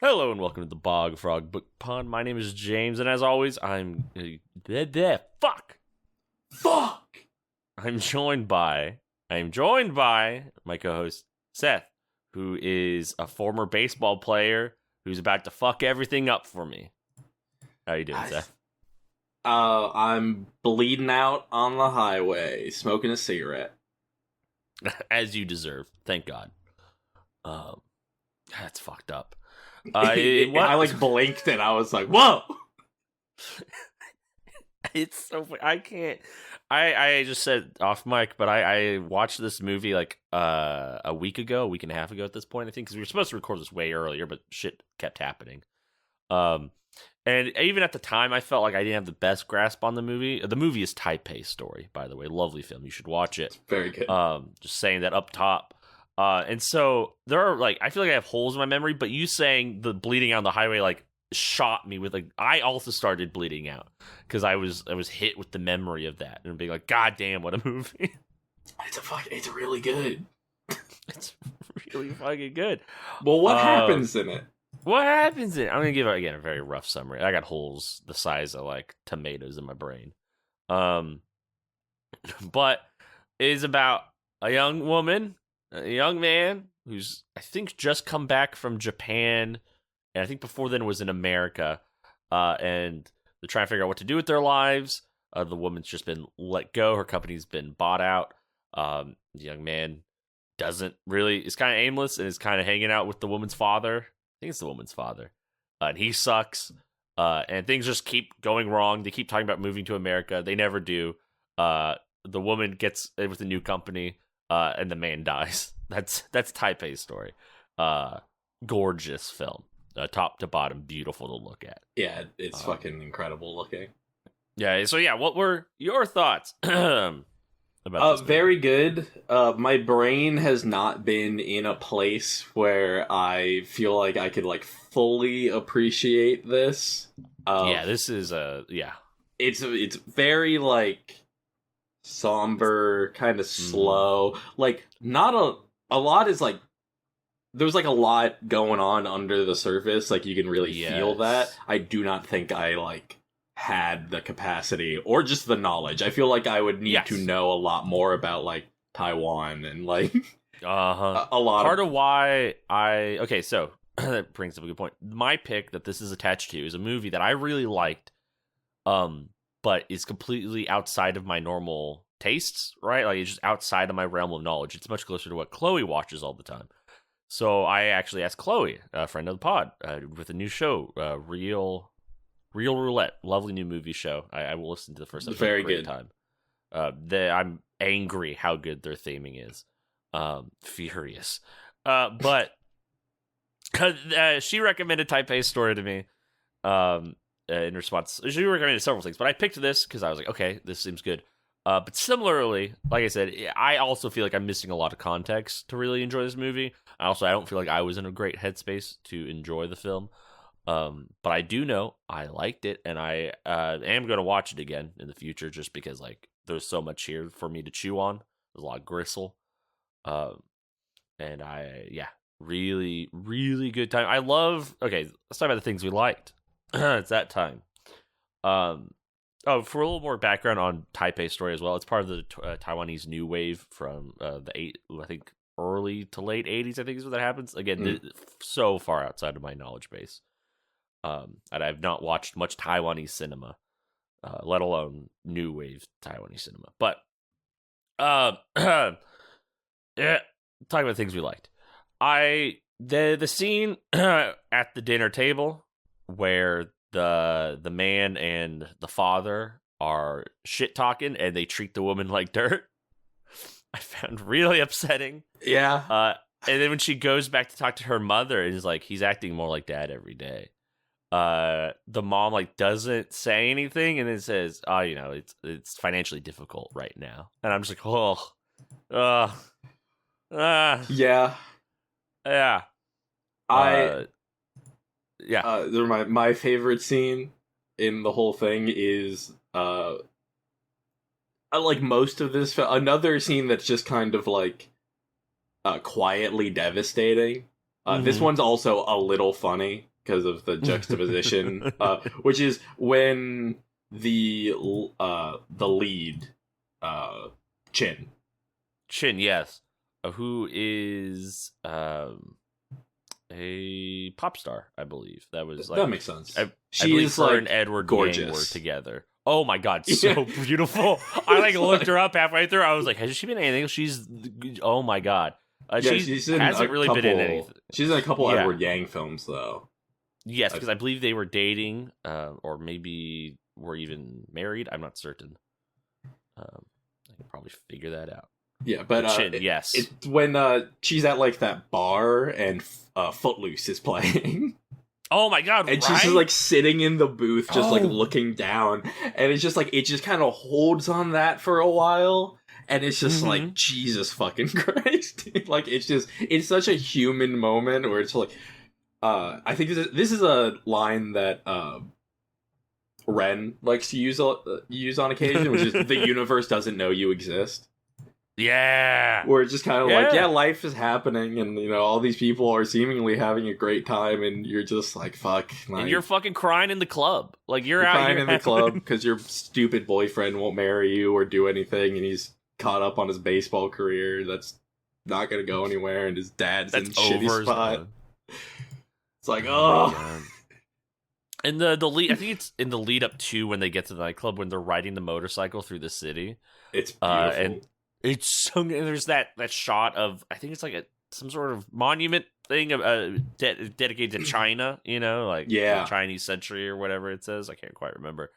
Hello and welcome to the Bog Frog Book Pond. My name is James, and as always, I'm joined by my co-host Seth, who is a former baseball player who's about to fuck everything up for me. How you doing, Seth? I'm bleeding out on the highway, smoking a cigarette. As you deserve. Thank God. That's fucked up. I blinked and I was like, whoa! It's so funny. I can't. I just said off mic, but I watched this movie a week and a half ago at this point, I think, because we were supposed to record this way earlier, but shit kept happening. And even at the time, I felt like I didn't have the best grasp on the movie. The movie is Taipei Story, by the way. Lovely film. You should watch it. Very good. Just saying that up top. And so there are I feel like I have holes in my memory, but you saying the bleeding out on the highway shot me with I also started bleeding out because I was hit with the memory of that and being like, God damn, what a movie. It's really good. It's really fucking good. Well, what happens in it? What happens in it? I'm gonna give again a very rough summary. I got holes the size of tomatoes in my brain. But it is about a young woman, a young man who's, I think, just come back from Japan, and I think before then was in America, and they're trying to figure out what to do with their lives. The woman's just been let go. Her company's been bought out. The young man is kind of aimless and is kind of hanging out with the woman's father. I think it's the woman's father. And he sucks. And things just keep going wrong. They keep talking about moving to America. They never do. The woman gets with a new company. And the man dies. That's Taipei's Story. Gorgeous film, top to bottom, beautiful to look at. Yeah, it's fucking incredible looking. Yeah. So yeah, what were your thoughts about this movie? Very good. My brain has not been in a place where I feel like I could fully appreciate this. This is It's very somber, kind of slow. Not a lot is there's a lot going on under the surface. You can really feel that. I do not think I had the capacity or just the knowledge. I feel like I would need to know a lot more about Taiwan and a lot part of why so that brings up a good point. My pick that this is attached to is a movie that I really liked, but is completely outside of my normal tastes, right? It's just outside of my realm of knowledge. It's much closer to what Chloe watches all the time. So I actually asked Chloe, a friend of the pod, with a new show, Real Roulette, lovely new movie show. I will listen to the first episode. Very good time. I'm angry how good their theming is. Furious. But she recommended Taipei Story to me. In response, she recommended several things, but I picked this because I was like, okay, this seems good. But similarly, like I said, I also feel like I'm missing a lot of context to really enjoy this movie. I don't feel like I was in a great headspace to enjoy the film. But I do know I liked it, and I am going to watch it again in the future just because there's so much here for me to chew on. There's a lot of gristle. And really, really good time. Okay, let's talk about the things we liked. It's that time. For a little more background on Taipei Story as well, it's part of the Taiwanese new wave from early to late 80s, I think is when that happens. Again, so far outside of my knowledge base. And I've not watched much Taiwanese cinema, let alone new wave Taiwanese cinema. But, yeah, talking about things we liked. The scene at the dinner table where the man and the father are shit talking and they treat the woman like dirt, I found really upsetting. Yeah. And then when she goes back to talk to her mother, it is he's acting more like dad every day. The mom doesn't say anything and then says, "Oh, it's financially difficult right now." And I'm just yeah. My favorite scene in the whole thing is most of this another scene that's just kind of quietly devastating. This one's also a little funny. because of the juxtaposition, which is when the lead, Chin, yes, who is a pop star, I believe. That was like, that makes sense. I believe her and Edward gorgeous. Yang were together. Oh my god, so beautiful! I like looked her up halfway through. I was like, has she been in anything? She's, oh my god, she's in hasn't really been in anything. She's in a couple Edward Yang films though. Yes, because I believe they were dating, or maybe were even married. I'm not certain. I can probably figure that out. Yeah, but Chin, yes, it's when she's at like that bar and Footloose is playing. Oh my god! And she's just like sitting in the booth, just like looking down, and it's just like it just kind of holds on that for a while, and it's just like Jesus fucking Christ! Like it's such a human moment where it's like, I think this is a line that Ren likes to use on occasion, which is the universe doesn't know you exist. Yeah. Where it's just kind of like, life is happening, and all these people are seemingly having a great time, and you're just like, fuck. Like, and you're fucking crying in the club. Like you're out crying in the club because your stupid boyfriend won't marry you or do anything, and he's caught up on his baseball career that's not gonna go anywhere, and his dad's in a shitty spot. It's like, oh. And the lead, I think it's in the lead up to when they get to the nightclub when they're riding the motorcycle through the city. It's beautiful. And it's so good. There's that shot of, I think it's like some sort of monument thing dedicated to China, like the Chinese century or whatever it says. I can't quite remember.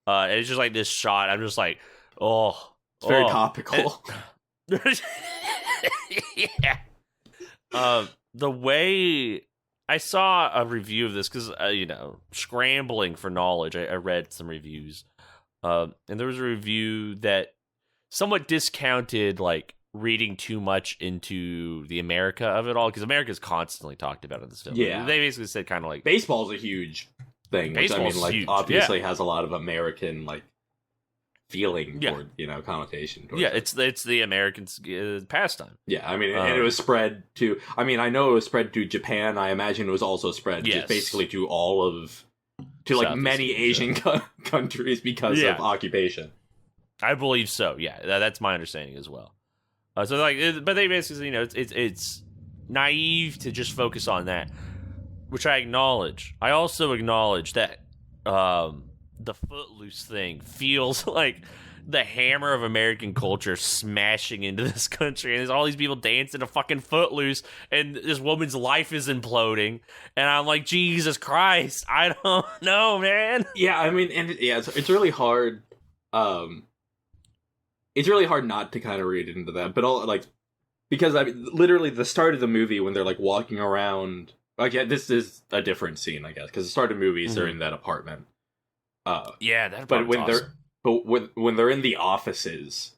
And it's just like this shot. I'm just like, it's very topical. Yeah. The way I saw a review of this because scrambling for knowledge, I read some reviews, and there was a review that somewhat discounted like reading too much into the America of it all, because America's constantly talked about in this film. Yeah, they basically said kind of like baseball's a huge thing, which I mean, like huge. Obviously has a lot of American like feeling toward connotation. Towards it's the Americans' pastime. Yeah, I mean, and it was spread to. I mean, I know it was spread to Japan. I imagine it was also spread just basically to like many Asian countries because of occupation. I believe so. Yeah, that's my understanding as well. So like, but they basically, it's naive to just focus on that, which I acknowledge. I also acknowledge that the Footloose thing feels like the hammer of American culture smashing into this country, and there's all these people dancing to fucking Footloose, and this woman's life is imploding, and I'm like, Jesus Christ, I don't know, man. Yeah, I mean, and it's really hard. It's really hard not to kind of read into that, but because I mean, literally the start of the movie when they're like walking around. Like, this is a different scene, I guess, because the start of movies they're in that apartment. That but when awesome. when they're in the offices,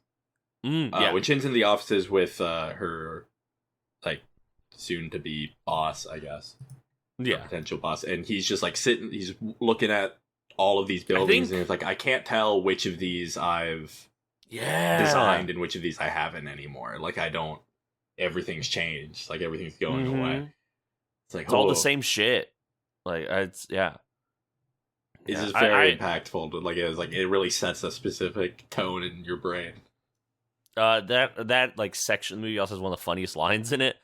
when Chin's in the offices with her like soon to be boss, I guess, potential boss, and he's just like sitting, he's looking at all of these buildings, and it's like, I can't tell which of these I've designed and which of these I haven't anymore. Like, everything's changed. Like, everything's going away. It's like, it's all the same shit. Like, it's It's just very impactful. Like, it really sets a specific tone in your brain. That like section of the movie also has one of the funniest lines in it,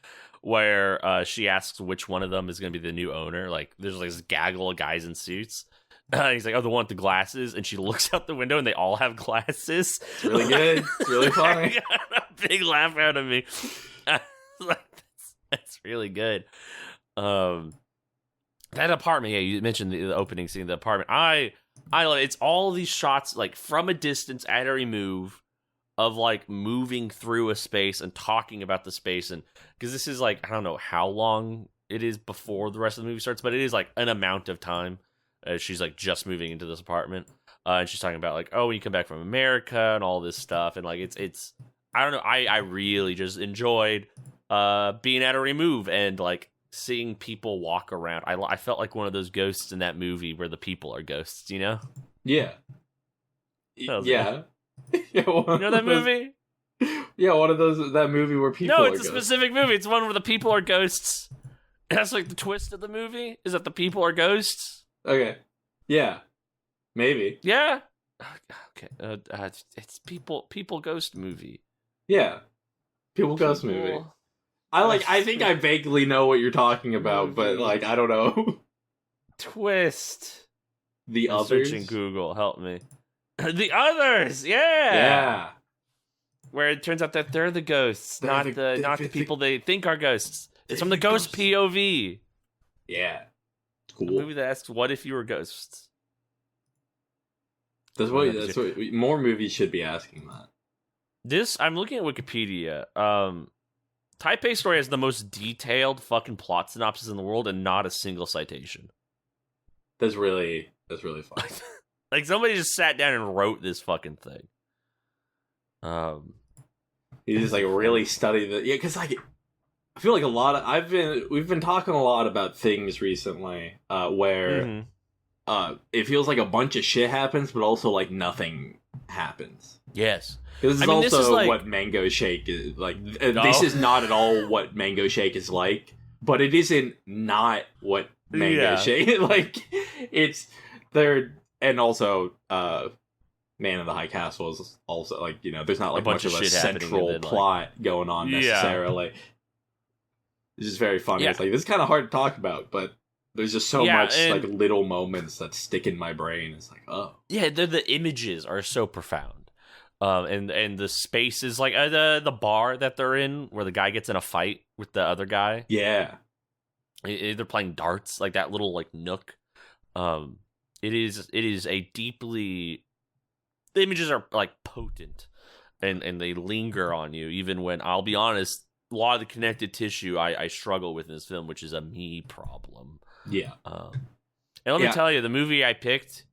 where she asks which one of them is going to be the new owner. Like, there's like this gaggle of guys in suits. He's like, the one with the glasses, and she looks out the window, and they all have glasses. It's really good. It's really funny. A big laugh out of me. That's really good. That apartment, you mentioned the opening scene of the apartment. I love it. It's all these shots like from a distance at every move of like moving through a space and talking about the space, and because this is like, I don't know how long it is before the rest of the movie starts, but it is like an amount of time. She's like just moving into this apartment, and she's talking about like, oh, when you come back from America and all this stuff, and like it's I don't know, I really just enjoyed being at a remove and like seeing people walk around. I felt like one of those ghosts in that movie where the people are ghosts, Yeah. Yeah. You know that movie? Yeah, one of those, that movie where people are No, it's a specific movie. It's one where the people are ghosts. That's like the twist of the movie, is that the people are ghosts. Okay. Yeah. Maybe. Yeah. Okay. It's people ghost movie. Yeah. People ghost movie. I think I vaguely know what you're talking about, but like I don't know. Twist. The Others. Searching Google, help me. The Others. Yeah. Yeah. Where it turns out that they're the ghosts, not the people they think are ghosts. It's from the ghost POV. Yeah. It's cool. A movie that asks, "What if you were ghosts?" That's what more movies should be asking that. I'm looking at Wikipedia. Taipei Story has the most detailed fucking plot synopsis in the world, and not a single citation. That's really fun. Like somebody just sat down and wrote this fucking thing. He just like really studied the because like I feel like we've been talking a lot about things recently where it feels like a bunch of shit happens, but also like nothing happens. Yes. This is like, what Mango Shake is like. This is not at all what Mango Shake is like, but it isn't not what Mango Shake like. It's there, and also Man in the High Castle is also like there's not like much of a central plot going on necessarily. It's just very funny. Yeah. It's like this is kind of hard to talk about, but there's just so much like little moments that stick in my brain. It's like, oh yeah, the images are so profound. And the spaces like the bar that they're in where the guy gets in a fight with the other guy. Yeah, they're playing darts, like that little like nook. It is a deeply. The images are like potent, and they linger on you even when, I'll be honest, a lot of the connective tissue I struggle with in this film, which is a me problem. Yeah. And let me tell you, the movie I picked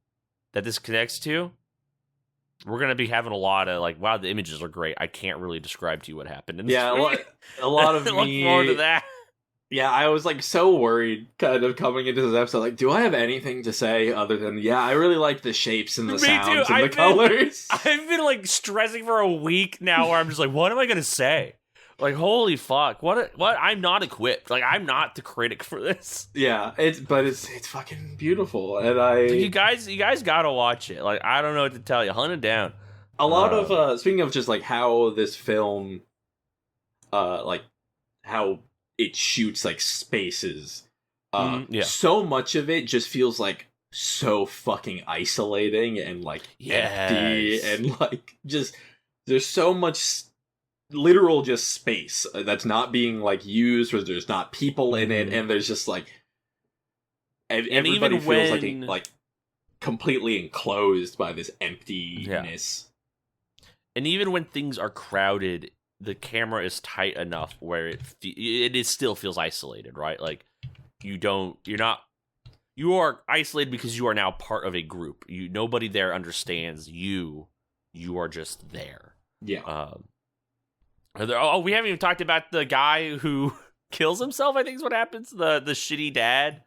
that this connects to. We're going to be having a lot of, like, wow, the images are great. I can't really describe to you what happened in this movie. A lot of Look forward to that. Yeah, I was, like, so worried kind of coming into this episode. Like, do I have anything to say other than, I really like the shapes and the sounds and the colors. I've been, like, stressing for a week now where I'm just like, what am I going to say? Like, holy fuck. What? I'm not equipped. Like, I'm not the critic for this. Yeah, it's fucking beautiful. And you guys gotta watch it. Like, I don't know what to tell you. Hunt it down. A lot of, speaking of just, like, how this film, like, how it shoots, like, spaces, so much of it just feels, like, so fucking isolating and, like, empty and, like, just, there's so much literal just space that's not being like used, or there's not people in it, and there's just like everybody feels like completely enclosed by this emptiness. And even when things are crowded, the camera is tight enough where it still feels isolated, right? Like you are isolated because you are now part of a group. Nobody there understands you. You are just there. Yeah. We haven't even talked about the guy who kills himself, I think is what happens. The shitty dad.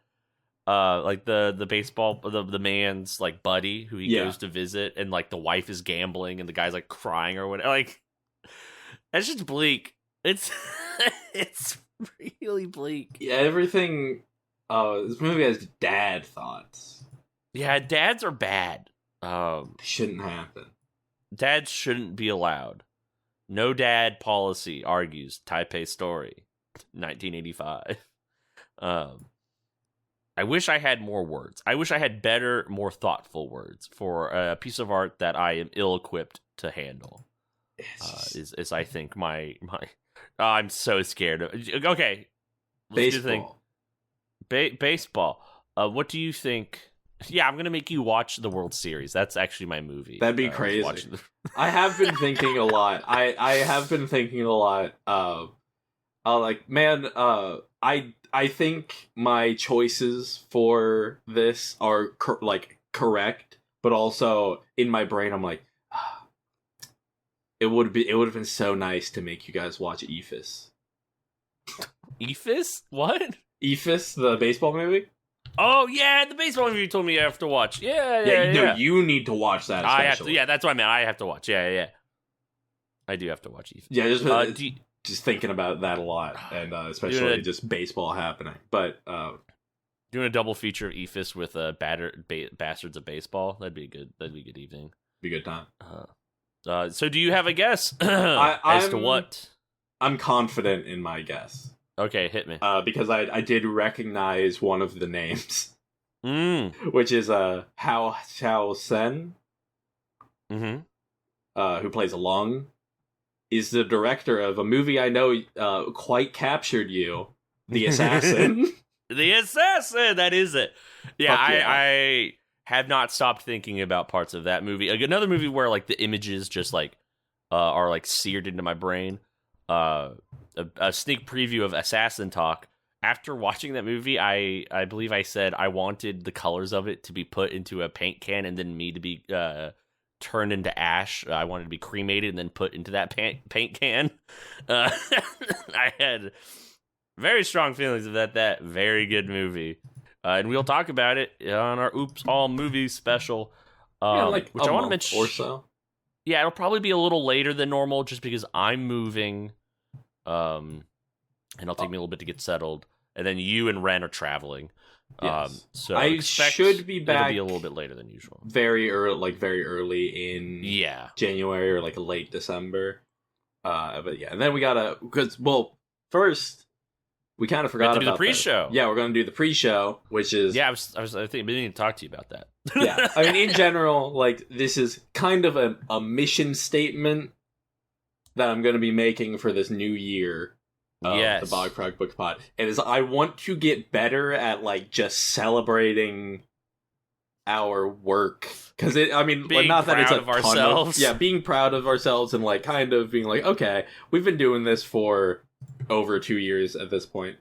Like the baseball, the man's like buddy who he goes to visit, and like the wife is gambling and the guy's like crying or whatever. Like, that's just bleak. It's really bleak. Yeah, everything. This movie has dad thoughts. Yeah, dads are bad. Shouldn't happen. Dads shouldn't be allowed. No dad policy, argues Taipei Story, 1985. I wish I had more words. I wish I had better, more thoughtful words for a piece of art that I am ill-equipped to handle. Is I think my I'm so scared. Okay, let's baseball. Baseball. What do you think? Yeah, I'm gonna make you watch the World Series. That's actually my movie. That'd be crazy. I have been thinking a lot. I have been thinking a lot. Like, man, I think my choices for this are correct, but also in my brain I'm like, it would have been so nice to make you guys watch EFIS. EFIS? What? EFIS, the baseball movie? Oh yeah, the baseball movie you told me you have to watch. Yeah. No, you need to watch that. I have to. Yeah, that's what I meant. I have to watch. Yeah. I do have to watch EFIS. Yeah, just thinking about that a lot, and especially just baseball happening. But doing a double feature of Ephus with Bastards of Baseball, that'd be good. That'd be a good evening. Be a good time. So do you have a guess as to what? I'm confident in my guess. Okay, hit me. Because I did recognize one of the names. Which is Hao Sen, who plays Lung, is the director of a movie I know quite captured you, The Assassin. The Assassin, that is it. Yeah, Fuck yeah. I have not stopped thinking about parts of that movie. Like, another movie where like the images just like are like seared into my brain. A sneak preview of Assassin Talk. After watching that movie, I believe I said I wanted the colors of it to be put into a paint can and then me to be turned into ash. I wanted to be cremated and then put into that paint can. I had very strong feelings about that very good movie. And we'll talk about it on our Oops All Movies special. Like which I want to mention. Or so. Yeah, it'll probably be a little later than normal just because I'm moving. And it'll take me a little bit to get settled. And then you and Ren are traveling. Yes. So I should be back. It'll be a little bit later than usual. Very early in January or like late December. But yeah, and then we gotta first we kind of forgot about the pre-show. Yeah, we're gonna do the pre-show, which is I think we need to talk to you about that. Yeah, I mean, in general, like this is kind of a mission statement that I'm gonna be making for this new year. The Bog Frog Book Pod. And is I want to get better at like just celebrating our work. Because not that it's a of ourselves. Being proud of ourselves and like kind of being like, okay, we've been doing this for over 2 years at this point.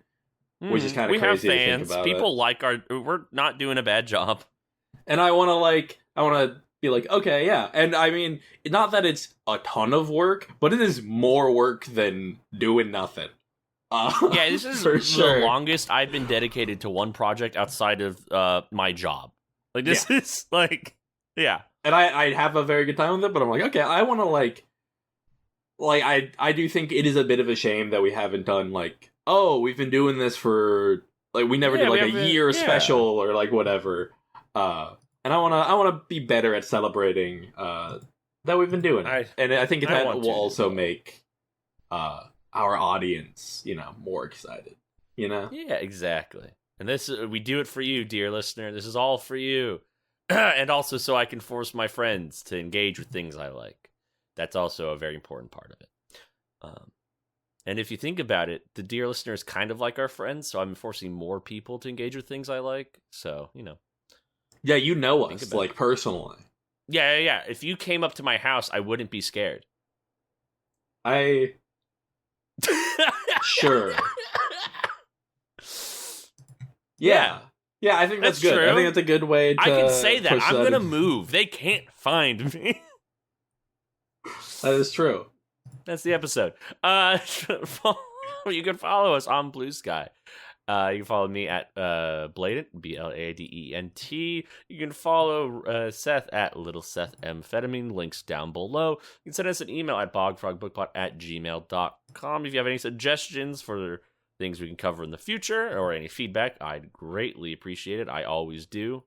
Which is kind of crazy to think about. People like we're not doing a bad job. And I wanna be like, okay, yeah. And I mean, not that it's a ton of work, but it is more work than doing nothing. This is the longest I've been dedicated to one project outside of my job. Like, this is, like, yeah. And I have a very good time with it, but I'm like, okay, I want to, I do think it is a bit of a shame that we haven't done, like, we've been doing this for, like, we never did, like, a year special or, like, whatever. And I want to be better at celebrating that we've been doing it. And I think that will also make our audience, more excited, Yeah, exactly. And this we do it for you, dear listener. This is all for you. And also so I can force my friends to engage with things I like. That's also a very important part of it. And if you think about it, the dear listener is kind of like our friends, so I'm forcing more people to engage with things I like. So, Yeah, you know us, like, personally. Yeah. If you came up to my house, I wouldn't be scared. Sure. Yeah, I think that's good. True. I think that's a good way to I can say that. I'm going to move. They can't find me. That is true. That's the episode. You can follow us on Blue Sky. You can follow me at Bladent, Bladent. You can follow Seth at Little Seth Amphetamine. Links down below. You can send us an email at bogfrogbookpod@gmail.com. If you have any suggestions for things we can cover in the future or any feedback, I'd greatly appreciate it. I always do.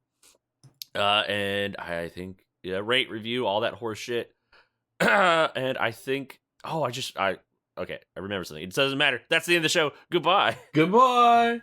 And I think rate, review, all that horse shit. And I think okay, I remember something. It doesn't matter. That's the end of the show. Goodbye. Goodbye.